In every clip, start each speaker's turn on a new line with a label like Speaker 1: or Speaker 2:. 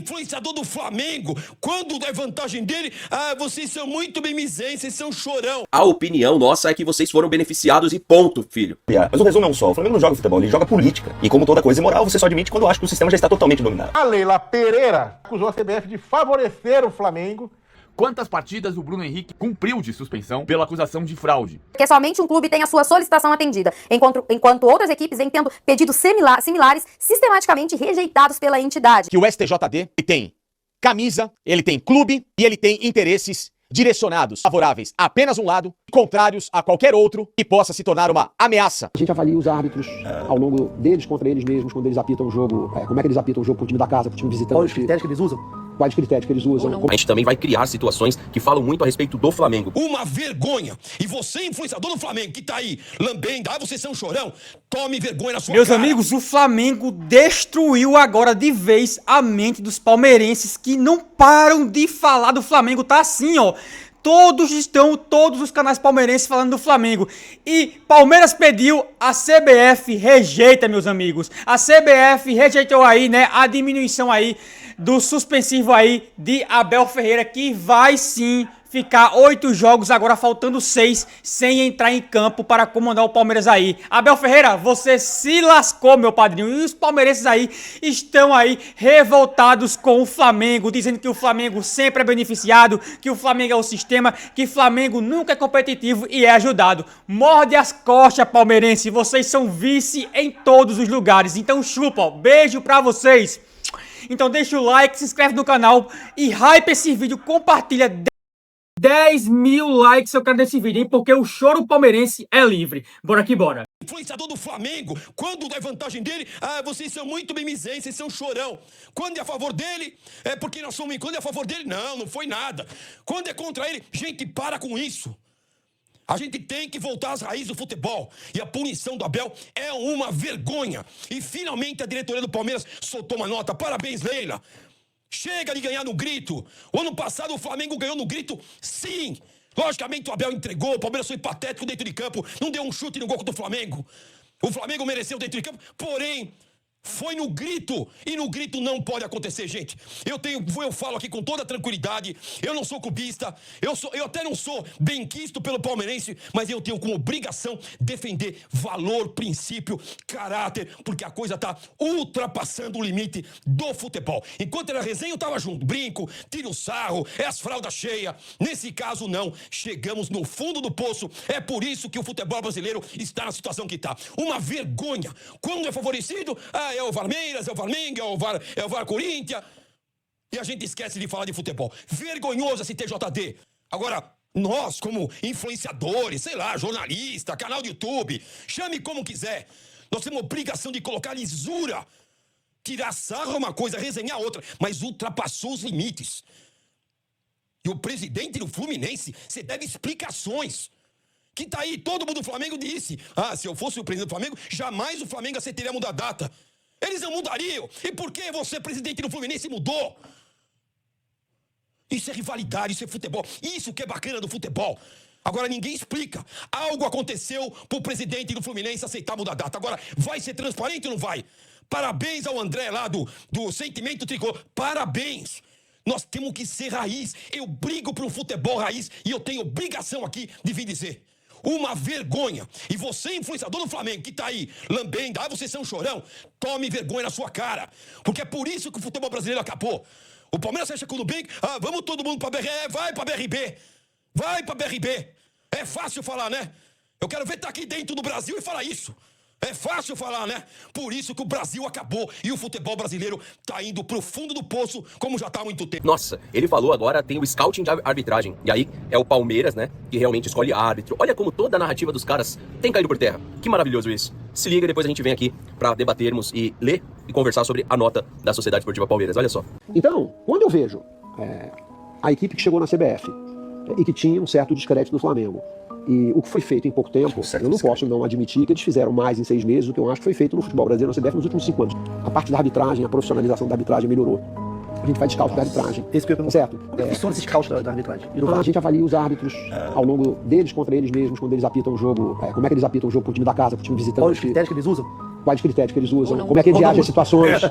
Speaker 1: influenciador do Flamengo, quando é vantagem dele, vocês são muito mimizentes, vocês são chorão.
Speaker 2: A opinião nossa é que vocês foram beneficiados e ponto, filho.
Speaker 3: Mas o resumo é um só, o Flamengo não joga futebol, ele joga política. E como toda coisa imoral, você só admite quando acha que o sistema já está totalmente dominado.
Speaker 4: A Leila Pereira acusou a CBF de favorecer o Flamengo.
Speaker 5: Quantas partidas o Bruno Henrique cumpriu de suspensão pela acusação de fraude?
Speaker 6: Porque somente um clube tem a sua solicitação atendida, enquanto outras equipes vêm tendo pedidos similares sistematicamente rejeitados pela entidade.
Speaker 7: Que o STJD tem camisa, ele tem clube e ele tem interesses direcionados, favoráveis a apenas um lado, contrários a qualquer outro, e possa se tornar uma ameaça.
Speaker 8: A gente avalia os árbitros ao longo deles contra eles mesmos, quando eles apitam o jogo, como é que eles apitam o jogo pro time da casa, pro time visitante.
Speaker 9: Quais os critérios que eles usam?
Speaker 8: Quais critérios que eles usam?
Speaker 2: A gente também vai criar situações que falam muito a respeito do Flamengo.
Speaker 1: Uma vergonha. E você, influenciador do Flamengo, que tá aí lambendo, vocês são chorão, tome vergonha na sua
Speaker 10: Meus
Speaker 1: cara.
Speaker 10: amigos, o Flamengo destruiu agora de vez a mente dos palmeirenses que não param de falar do Flamengo. Tá assim, ó. Todos os canais palmeirenses falando do Flamengo. E Palmeiras pediu, a CBF rejeita, meus amigos. A CBF rejeitou aí, né, a diminuição aí do suspensivo aí de Abel Ferreira, que vai sim ficar 8 jogos, agora faltando 6, sem entrar em campo para comandar o Palmeiras aí. Abel Ferreira, você se lascou, meu padrinho. E os palmeirenses aí estão aí revoltados com o Flamengo, dizendo que o Flamengo sempre é beneficiado, que o Flamengo é o sistema, que o Flamengo nunca é competitivo e é ajudado. Morde as costas, palmeirense. Vocês são vice em todos os lugares. Então chupa, ó. Beijo pra vocês. Então deixa o like, se inscreve no canal e hype esse vídeo, compartilha. 10 mil likes eu quero nesse vídeo, hein? Porque o choro palmeirense é livre. Bora que bora.
Speaker 1: Influenciador do Flamengo, quando é vantagem dele, vocês são muito mimizentes, vocês são chorão. Quando é a favor dele, é porque nós somos... Quando é a favor dele, não foi nada. Quando é contra ele, gente, para com isso. A gente tem que voltar às raízes do futebol. E a punição do Abel é uma vergonha. E finalmente a diretoria do Palmeiras soltou uma nota. Parabéns, Leila. Chega de ganhar no grito. O ano passado o Flamengo ganhou no grito, sim. Logicamente o Abel entregou, o Palmeiras foi patético dentro de campo, não deu um chute no gol contra o Flamengo. O Flamengo mereceu dentro de campo, porém... Foi no grito, e no grito não pode acontecer, gente. Eu falo aqui com toda tranquilidade, eu não sou clubista, eu até não sou benquisto pelo palmeirense, mas eu tenho como obrigação defender valor, princípio, caráter, porque a coisa tá ultrapassando o limite do futebol. Enquanto era resenha, eu tava junto, brinco, tiro sarro, as fraldas cheias. Nesse caso, não. Chegamos no fundo do poço, é por isso que o futebol brasileiro está na situação que tá. Uma vergonha. Quando é favorecido, é o Palmeiras, é o Flamengo, é o VAR Corinthians. E a gente esquece de falar de futebol. Vergonhoso esse TJD. Agora, nós, como influenciadores, sei lá, jornalista, canal de YouTube, chame como quiser. Nós temos obrigação de colocar lisura. Tirar sarro é uma coisa, resenhar outra. Mas ultrapassou os limites. E o presidente do Fluminense, você deve explicações. Que tá aí, todo mundo do Flamengo disse. Se eu fosse o presidente do Flamengo, jamais o Flamengo aceitaria mudar a data. Eles não mudariam. E por que você, presidente do Fluminense, mudou? Isso é rivalidade, isso é futebol. Isso que é bacana do futebol. Agora ninguém explica. Algo aconteceu pro presidente do Fluminense aceitar mudar a data. Agora, vai ser transparente ou não vai? Parabéns ao André lá do Sentimento Tricolor. Parabéns. Nós temos que ser raiz. Eu brigo por um futebol raiz e eu tenho obrigação aqui de vir dizer. Uma vergonha. E você, influenciador do Flamengo, que tá aí lambendo, vocês são chorão, tome vergonha na sua cara. Porque é por isso que o futebol brasileiro acabou. O Palmeiras fecha com o Nubank, vamos todo mundo pra BRB, vai pra BRB. Vai pra BRB. É fácil falar, né? Eu quero ver estar aqui dentro do Brasil e falar isso. É fácil falar, né? Por isso que o Brasil acabou e o futebol brasileiro tá indo pro fundo do poço, como já tá há muito tempo.
Speaker 2: Nossa, ele falou agora, tem o scouting de arbitragem. E aí é o Palmeiras, né, que realmente escolhe árbitro. Olha como toda a narrativa dos caras tem caído por terra. Que maravilhoso isso. Se liga, depois a gente vem aqui pra debatermos e ler e conversar sobre a nota da Sociedade Esportiva Palmeiras. Olha só.
Speaker 8: Então, quando eu vejo a equipe que chegou na CBF e que tinha um certo descrédito do Flamengo, e o que foi feito em pouco tempo, eu não posso não admitir que eles fizeram mais em 6 meses do que eu acho que foi feito no futebol brasileiro na CBF nos últimos 5 anos. A parte da arbitragem, a profissionalização da arbitragem melhorou. A gente faz scout da arbitragem. Certo?
Speaker 9: Como funciona esse scout da arbitragem?
Speaker 8: A gente avalia os árbitros ao longo deles contra eles mesmos, quando eles apitam o jogo, como é que eles apitam o jogo pro time da casa, pro time visitante.
Speaker 9: Quais os critérios que eles usam?
Speaker 8: quais critérios que eles usam, como é que eles agem em situações,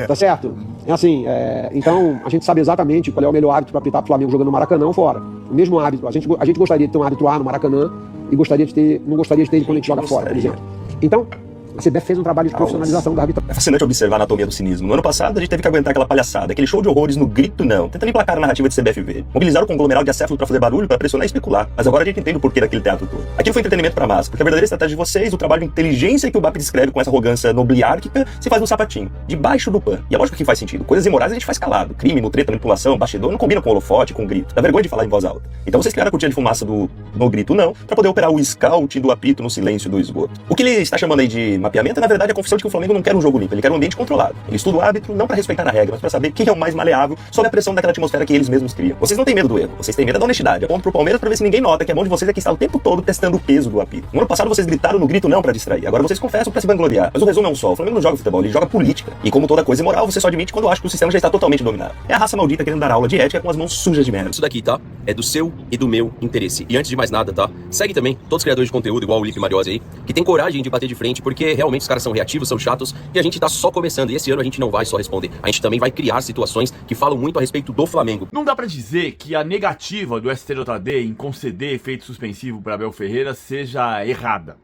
Speaker 8: tá certo? É assim, então a gente sabe exatamente qual é o melhor árbitro para apitar pro Flamengo jogando no Maracanã ou fora. O mesmo árbitro, a gente gostaria de ter um árbitro A no Maracanã e não gostaria de ter ele quando a gente joga fora, por exemplo. Então, a CBF fez um trabalho de profissionalização da arbitragem.
Speaker 3: É fascinante observar a anatomia do cinismo. No ano passado, a gente teve que aguentar aquela palhaçada, aquele show de horrores no grito não, tentando emplacar a narrativa de CBFV. Mobilizaram o conglomerado de acéfalo pra fazer barulho, pra pressionar e especular. Mas agora a gente entende o porquê daquele teatro todo. Aquilo foi entretenimento pra massa, porque a verdadeira estratégia de vocês, o trabalho de inteligência que o BAP descreve com essa arrogância nobliárquica, se faz no sapatinho, debaixo do pano. E é lógico que faz sentido. Coisas imorais a gente faz calado. Crime, mutreta, manipulação, bastidor, não combina com holofote, com grito. Dá vergonha de falar em voz alta. Então vocês criaram a cortina de fumaça no grito não, pra poder operar o scout do apito no silêncio do esgoto. O que ele está chamando aí de mapeamento é, na verdade, a confissão de que o Flamengo não quer um jogo limpo, ele quer um ambiente controlado. Ele estuda o árbitro não para respeitar a regra, mas para saber quem é o mais maleável sob a pressão daquela atmosfera que eles mesmos criam. Vocês não têm medo do erro, vocês têm medo da honestidade. Apontam pro Palmeiras para ver se ninguém nota que a mão de vocês é que está o tempo todo testando o peso do apito. No ano passado vocês gritaram no grito não para distrair, agora vocês confessam para se vangloriar. Mas o resumo é um só, o Flamengo não joga futebol, ele joga política. E como toda coisa imoral, você só admite quando acha que o sistema já está totalmente dominado. É a raça maldita querendo dar aula de ética com as mãos sujas de merda.
Speaker 2: Isso daqui, tá? É do seu e do meu interesse. E antes de mais nada, tá? Segue também todos os criadores de conteúdo, igual o Lipe Mariose aí, que tem coragem de bater de frente, porque realmente os caras são reativos, são chatos, e a gente tá só começando. E esse ano a gente não vai só responder, a gente também vai criar situações que falam muito a respeito do Flamengo.
Speaker 5: Não dá pra dizer que a negativa do STJD em conceder efeito suspensivo para Abel Ferreira seja errada.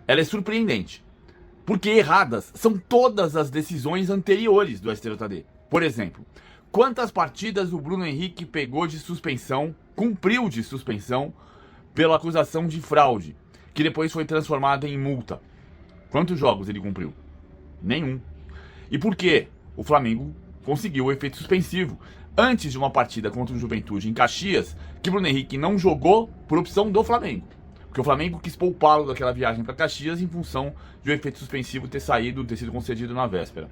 Speaker 5: Ela é surpreendente, porque erradas são todas as decisões anteriores do STJD. Por exemplo, quantas partidas o Bruno Henrique pegou de suspensão, cumpriu de suspensão, pela acusação de fraude, que depois foi transformada em multa? Quantos jogos ele cumpriu? Nenhum. E por quê? O Flamengo conseguiu o efeito suspensivo antes de uma partida contra o Juventude em Caxias, que Bruno Henrique não jogou por opção do Flamengo. Porque o Flamengo quis poupá-lo daquela viagem para Caxias em função de o efeito suspensivo ter sido concedido na véspera.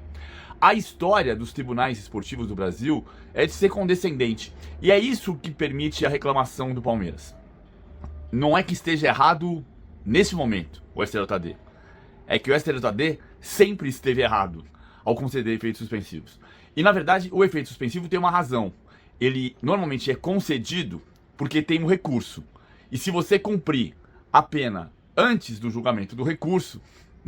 Speaker 5: A história dos tribunais esportivos do Brasil é de ser condescendente. E é isso que permite a reclamação do Palmeiras. Não é que esteja errado nesse momento o STJD. É que o STJD sempre esteve errado ao conceder efeitos suspensivos. E, na verdade, o efeito suspensivo tem uma razão. Ele normalmente é concedido porque tem um recurso. E se você cumprir a pena antes do julgamento do recurso,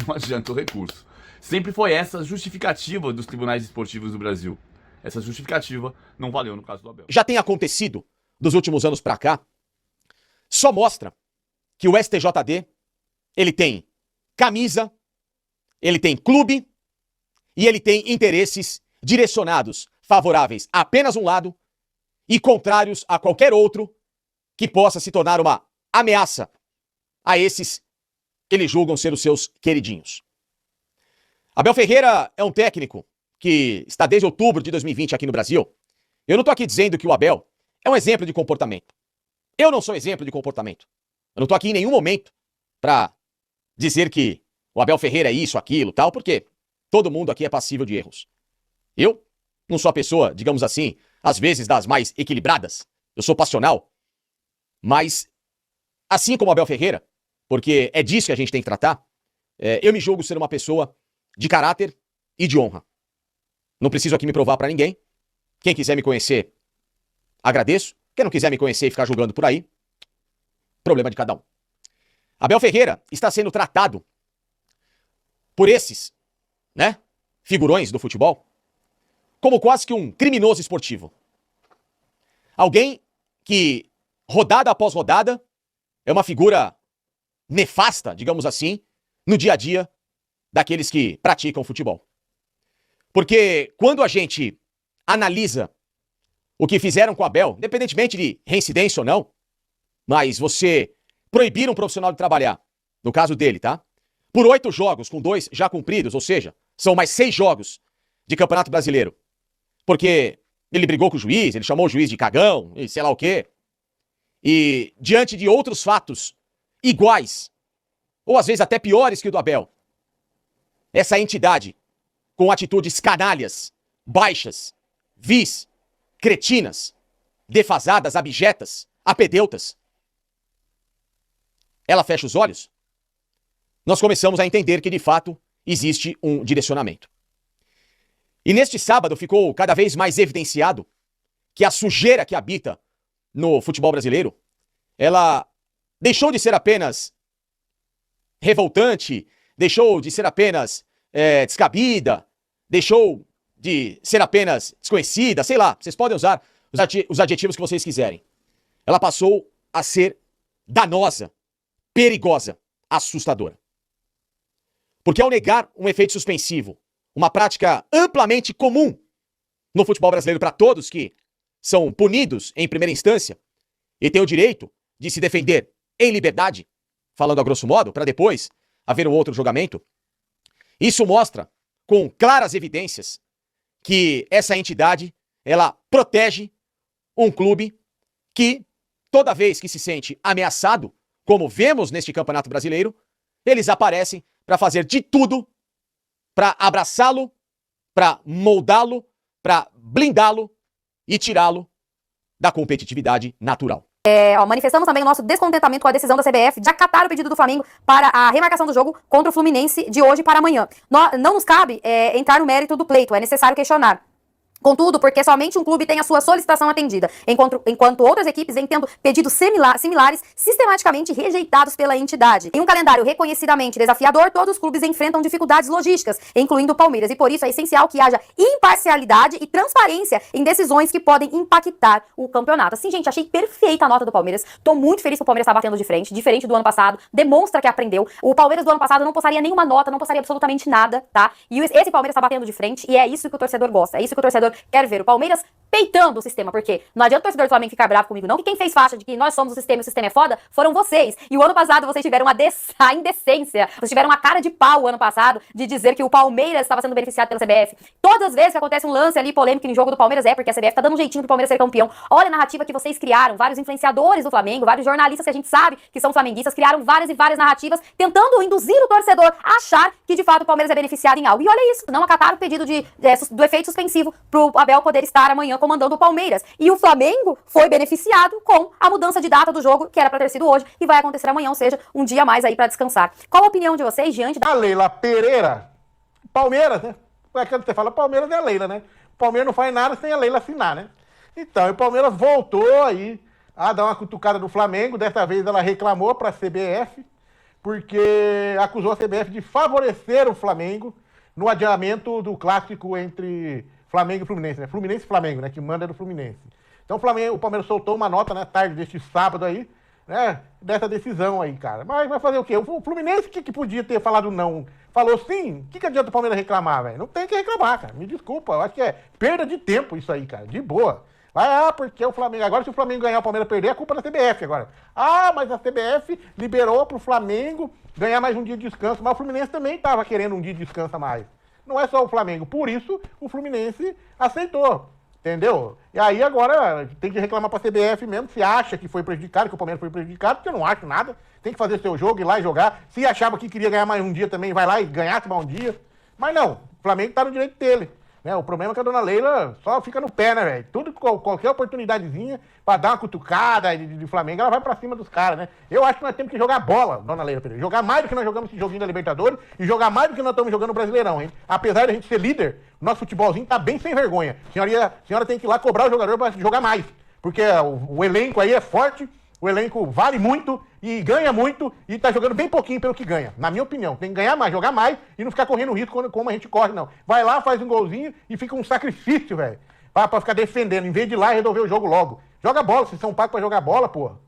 Speaker 5: não adianta o recurso. Sempre foi essa a justificativa dos tribunais esportivos do Brasil. Essa justificativa não valeu no caso do Abel.
Speaker 7: Já tem acontecido dos últimos anos pra cá, só mostra que o STJD, ele tem camisa, ele tem clube e ele tem interesses direcionados, favoráveis a apenas um lado e contrários a qualquer outro que possa se tornar uma ameaça a esses que eles julgam ser os seus queridinhos. Abel Ferreira é um técnico que está desde outubro de 2020 aqui no Brasil. Eu não estou aqui dizendo que o Abel é um exemplo de comportamento. Eu não sou exemplo de comportamento. Eu não estou aqui em nenhum momento para dizer que o Abel Ferreira é isso, aquilo, tal, porque todo mundo aqui é passível de erros. Eu não sou a pessoa, digamos assim, às vezes das mais equilibradas. Eu sou passional. Mas, assim como o Abel Ferreira, porque é disso que a gente tem que tratar, eu me julgo ser uma pessoa de caráter e de honra. Não preciso aqui me provar pra ninguém. Quem quiser me conhecer, agradeço. Quem não quiser me conhecer e ficar julgando por aí, problema de cada um. Abel Ferreira está sendo tratado por esses, figurões do futebol, como quase que um criminoso esportivo. Alguém que, rodada após rodada, é uma figura nefasta, digamos assim, no dia a dia daqueles que praticam futebol. Porque quando a gente analisa o que fizeram com o Abel, independentemente de reincidência ou não, mas você proibir um profissional de trabalhar, no caso dele, tá? Por 8 jogos, com 2 já cumpridos, ou seja, são mais 6 jogos de Campeonato Brasileiro. Porque ele brigou com o juiz, ele chamou o juiz de cagão, e sei lá o quê. E diante de outros fatos iguais, ou às vezes até piores que o do Abel, essa entidade, com atitudes canalhas, baixas, vis, cretinas, defasadas, abjetas, apedeutas, ela fecha os olhos, nós começamos a entender que de fato existe um direcionamento. E neste sábado ficou cada vez mais evidenciado que a sujeira que habita no futebol brasileiro, ela deixou de ser apenas revoltante, deixou de ser apenas descabida, deixou de ser apenas desconhecida, sei lá, vocês podem usar os adjetivos que vocês quiserem. Ela passou a ser danosa, perigosa, assustadora. Porque ao negar um efeito suspensivo, uma prática amplamente comum no futebol brasileiro para todos que são punidos em primeira instância e têm o direito de se defender em liberdade, falando a grosso modo, para depois haver um outro julgamento, isso mostra com claras evidências que essa entidade, ela protege um clube que, toda vez que se sente ameaçado, como vemos neste Campeonato Brasileiro, eles aparecem para fazer de tudo para abraçá-lo, para moldá-lo, para blindá-lo e tirá-lo da competitividade natural.
Speaker 6: Manifestamos também o nosso descontentamento com a decisão da CBF de acatar o pedido do Flamengo para a remarcação do jogo contra o Fluminense de hoje para amanhã. Não nos cabe entrar no mérito do pleito, é necessário questionar. Contudo, porque somente um clube tem a sua solicitação atendida, enquanto outras equipes vêm tendo pedidos similares sistematicamente rejeitados pela entidade. Em um calendário reconhecidamente desafiador, todos os clubes enfrentam dificuldades logísticas, incluindo o Palmeiras, e por isso é essencial que haja imparcialidade e transparência em decisões que podem impactar o campeonato. Assim, gente, achei perfeita a nota do Palmeiras. Tô muito feliz que o Palmeiras tá batendo de frente, diferente do ano passado, demonstra que aprendeu. O Palmeiras do ano passado não postaria nenhuma nota, não postaria absolutamente nada, tá? E esse Palmeiras tá batendo de frente, e é isso que o torcedor gosta, é isso que o torcedor quer ver. O Palmeiras peitando o sistema, porque não adianta o torcedor do Flamengo ficar bravo comigo, não, que quem fez faixa de que nós somos o sistema e o sistema é foda, foram vocês. E o ano passado vocês tiveram a indecência, vocês tiveram uma cara de pau o ano passado de dizer que o Palmeiras estava sendo beneficiado pela CBF. Todas as vezes que acontece um lance ali polêmico no jogo do Palmeiras porque a CBF tá dando um jeitinho pro Palmeiras ser campeão. Olha a narrativa que vocês criaram, vários influenciadores do Flamengo, vários jornalistas que a gente sabe que são flamenguistas, criaram várias e várias narrativas, tentando induzir o torcedor a achar que de fato o Palmeiras é beneficiado em algo. E olha isso, não acataram o pedido do efeito suspensivo pro Abel poder estar amanhã comandando o Palmeiras. E o Flamengo foi beneficiado com a mudança de data do jogo, que era pra ter sido hoje, e vai acontecer amanhã, ou seja, um dia a mais aí pra descansar. Qual a opinião de vocês diante da...
Speaker 4: A Leila Pereira, Palmeiras, né? É quando você fala Palmeiras é a Leila, né? O Palmeiras não faz nada sem a Leila assinar, né? Então, o Palmeiras voltou aí a dar uma cutucada no Flamengo, dessa vez ela reclamou pra CBF, porque acusou a CBF de favorecer o Flamengo no adiamento do clássico entre Flamengo e Fluminense, né? Fluminense e Flamengo, né? Que manda do Fluminense. Então o Palmeiras soltou uma nota na tarde deste sábado aí, né? Dessa decisão aí, cara. Mas vai fazer o quê? O Fluminense que podia ter falado não, falou sim. O que adianta o Palmeiras reclamar, velho? Não tem que reclamar, cara. Me desculpa, eu acho que é perda de tempo isso aí, cara. De boa. Porque o Flamengo... Agora se o Flamengo ganhar, o Palmeiras perder, é culpa da CBF agora. Mas a CBF liberou pro Flamengo ganhar mais um dia de descanso. Mas o Fluminense também tava querendo um dia de descanso a mais. Não é só o Flamengo. Por isso, o Fluminense aceitou. Entendeu? E aí agora tem que reclamar pra CBF mesmo, se acha que foi prejudicado, que o Palmeiras foi prejudicado, porque eu não acho nada. Tem que fazer seu jogo, ir lá e jogar. Se achava que queria ganhar mais um dia também, vai lá e ganhar mais um dia. Mas não, o Flamengo tá no direito dele. Né? O problema é que a dona Leila só fica no pé, né, velho? Qualquer oportunidadezinha pra dar uma cutucada de Flamengo, ela vai pra cima dos caras, né? Eu acho que nós temos que jogar bola, dona Leila Pereira. Jogar mais do que nós jogamos esse joguinho da Libertadores e jogar mais do que nós estamos jogando no Brasileirão, hein? Apesar de a gente ser líder, o nosso futebolzinho tá bem sem vergonha. A senhora tem que ir lá cobrar o jogador pra jogar mais. Porque o elenco aí é forte, o elenco vale muito e ganha muito e tá jogando bem pouquinho pelo que ganha. Na minha opinião, tem que ganhar mais, jogar mais e não ficar correndo risco como a gente corre, não. Vai lá, faz um golzinho e fica um sacrifício, velho. Pra ficar defendendo, em vez de ir lá e resolver o jogo logo. Joga bola, vocês são pagos pra jogar bola, porra.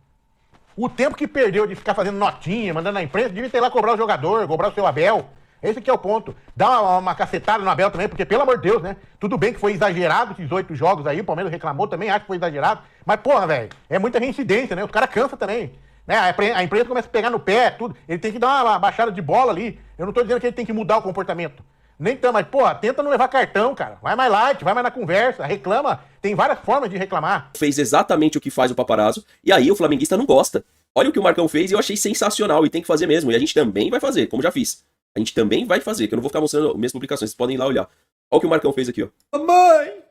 Speaker 4: O tempo que perdeu de ficar fazendo notinha, mandando na imprensa, devia ter lá cobrar o jogador, cobrar o seu Abel. Esse que é o ponto. Dá uma cacetada no Abel também, porque, pelo amor de Deus, né? Tudo bem que foi exagerado esses 8 jogos aí, o Palmeiras reclamou também, acho que foi exagerado. Mas, porra, velho, é muita reincidência, né? Os caras cansam também. Né? A imprensa começa a pegar no pé, tudo. Ele tem que dar uma baixada de bola ali. Eu não tô dizendo que ele tem que mudar o comportamento. Nem tanto, mas, porra, tenta não levar cartão, cara. Vai mais light, vai mais na conversa, reclama. Tem várias formas de reclamar.
Speaker 2: Fez exatamente o que faz o paparazzo, e aí o flamenguista não gosta. Olha o que o Marcão fez e eu achei sensacional, e tem que fazer mesmo. E a gente também vai fazer, como já fiz. A gente também vai fazer, que eu não vou ficar mostrando as minhas publicações, vocês podem ir lá olhar. Olha o que o Marcão fez aqui, ó.
Speaker 10: Mamãe,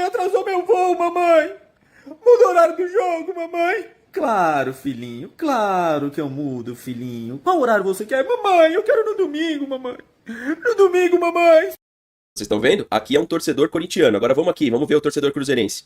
Speaker 10: atrasou meu voo, mamãe. Mudou o horário do jogo, mamãe.
Speaker 11: Claro, filhinho, claro que eu mudo, filhinho. Qual horário você quer? Mamãe, eu quero no domingo, mamãe. No domingo, mamãe.
Speaker 2: Vocês estão vendo? Aqui é um torcedor corintiano. Agora vamos aqui, vamos ver o torcedor cruzeirense.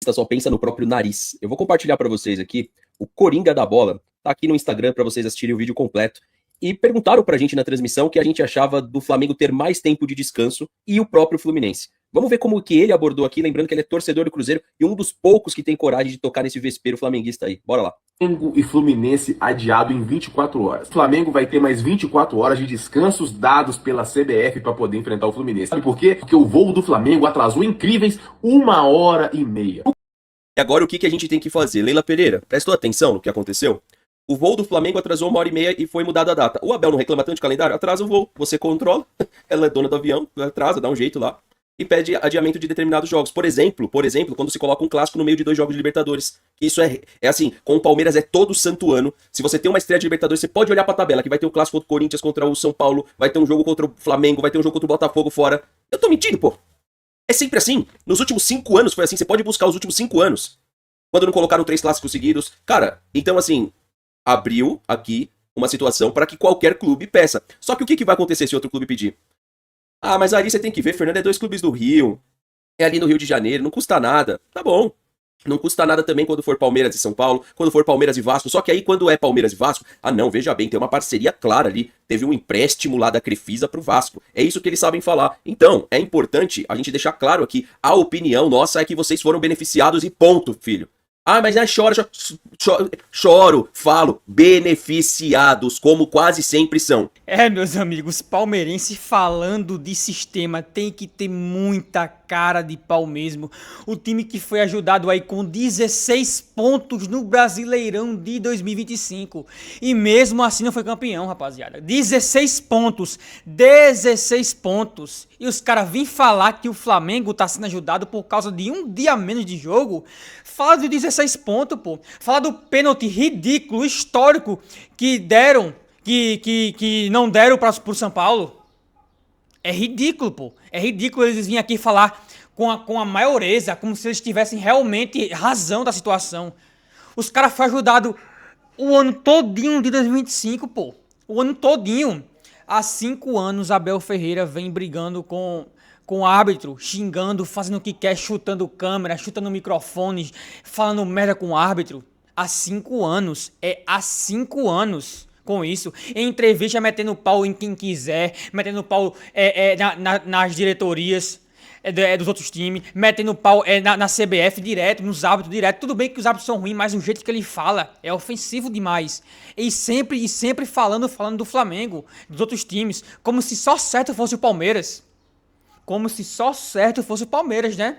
Speaker 2: Só pensa no próprio nariz. Eu vou compartilhar pra vocês aqui o Coringa da Bola. tá aqui no Instagram para vocês assistirem o vídeo completo. E perguntaram pra gente na transmissão o que a gente achava do Flamengo ter mais tempo de descanso e o próprio Fluminense. Vamos ver como que ele abordou aqui, lembrando que ele é torcedor do Cruzeiro e um dos poucos que tem coragem de tocar nesse vespeiro flamenguista aí. Bora lá.
Speaker 12: Flamengo e Fluminense adiado em 24 horas. O Flamengo vai ter mais 24 horas de descansos dados pela CBF para poder enfrentar o Fluminense. Sabe por quê? Porque o voo do Flamengo atrasou incríveis 1h30.
Speaker 2: E agora o que a gente tem que fazer? Leila Pereira, prestou atenção no que aconteceu? O voo do Flamengo atrasou 1h30 e foi mudada a data. O Abel não reclama tanto de calendário? Atrasa o voo. Você controla, ela é dona do avião, atrasa, dá um jeito lá. E pede adiamento de determinados jogos. Por exemplo, quando se coloca um clássico no meio de 2 jogos de Libertadores. Isso é assim, com o Palmeiras é todo santo ano. Se você tem uma estreia de Libertadores, você pode olhar pra tabela, que vai ter um clássico contra o Corinthians, contra o São Paulo, vai ter um jogo contra o Flamengo, vai ter um jogo contra o Botafogo fora. Eu tô mentindo, pô. É sempre assim. Nos últimos 5 anos foi assim. Você pode buscar os últimos 5 anos. Quando não colocaram 3 clássicos seguidos. Cara, então assim, abriu aqui uma situação para que qualquer clube peça. Só que o que vai acontecer se outro clube pedir? Ah, mas ali você tem que ver, Fernando, é 2 clubes do Rio. É ali no Rio de Janeiro, não custa nada. Tá bom. Não custa nada também quando for Palmeiras e São Paulo, quando for Palmeiras e Vasco. Só que aí quando é Palmeiras e Vasco, ah não, veja bem, tem uma parceria clara ali. Teve um empréstimo lá da Crefisa pro Vasco. É isso que eles sabem falar. Então, é importante a gente deixar claro aqui, a opinião nossa é que vocês foram beneficiados e ponto, filho. Ah, mas choro, falo, beneficiados, como quase sempre são.
Speaker 10: É, meus amigos, palmeirense falando de sistema tem que ter muita cara de pau mesmo. O time que foi ajudado aí com 16 pontos no Brasileirão de 2025. E mesmo assim não foi campeão, rapaziada. 16 pontos. 16 pontos. E os caras vêm falar que o Flamengo tá sendo ajudado por causa de um dia menos de jogo. Fala de 16 pontos, pô. Fala do pênalti ridículo, histórico, que deram, que não deram pro São Paulo. É ridículo, pô. É ridículo eles virem aqui falar com a maioreza, como se eles tivessem realmente razão da situação. Os caras foram ajudados o ano todinho de 2025, pô. O ano todinho. Há 5 anos, Abel Ferreira vem brigando com o árbitro, xingando, fazendo o que quer, chutando câmera, chutando microfones, falando merda com o árbitro. Há 5 anos. É há 5 anos com isso. Em entrevista, metendo pau em quem quiser, metendo pau nas diretorias dos outros times, metendo pau na CBF direto, nos árbitros direto. Tudo bem que os árbitros são ruins, mas o jeito que ele fala é ofensivo demais. E sempre falando do Flamengo, dos outros times, como se só certo fosse o Palmeiras. Como se só certo fosse o Palmeiras, né?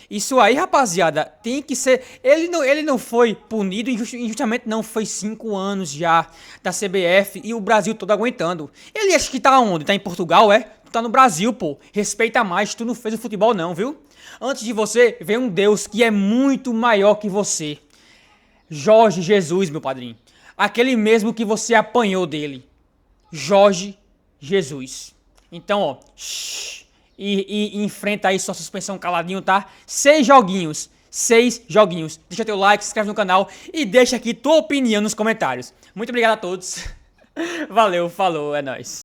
Speaker 10: Isso aí, rapaziada, tem que ser... Ele não foi punido injustamente, não. Foi 5 anos já da CBF e o Brasil todo aguentando. Ele acha que tá onde? Tá em Portugal, é? Tu tá no Brasil, pô. Respeita mais, tu não fez o futebol não, viu? Antes de você, vem um Deus que é muito maior que você. Jorge Jesus, meu padrinho. Aquele mesmo que você apanhou dele. Jorge Jesus. Então, ó... E enfrenta aí sua suspensão caladinho, tá? 6 joguinhos. Deixa teu like, se inscreve no canal e deixa aqui tua opinião nos comentários. Muito obrigado a todos. Valeu, falou, é nóis.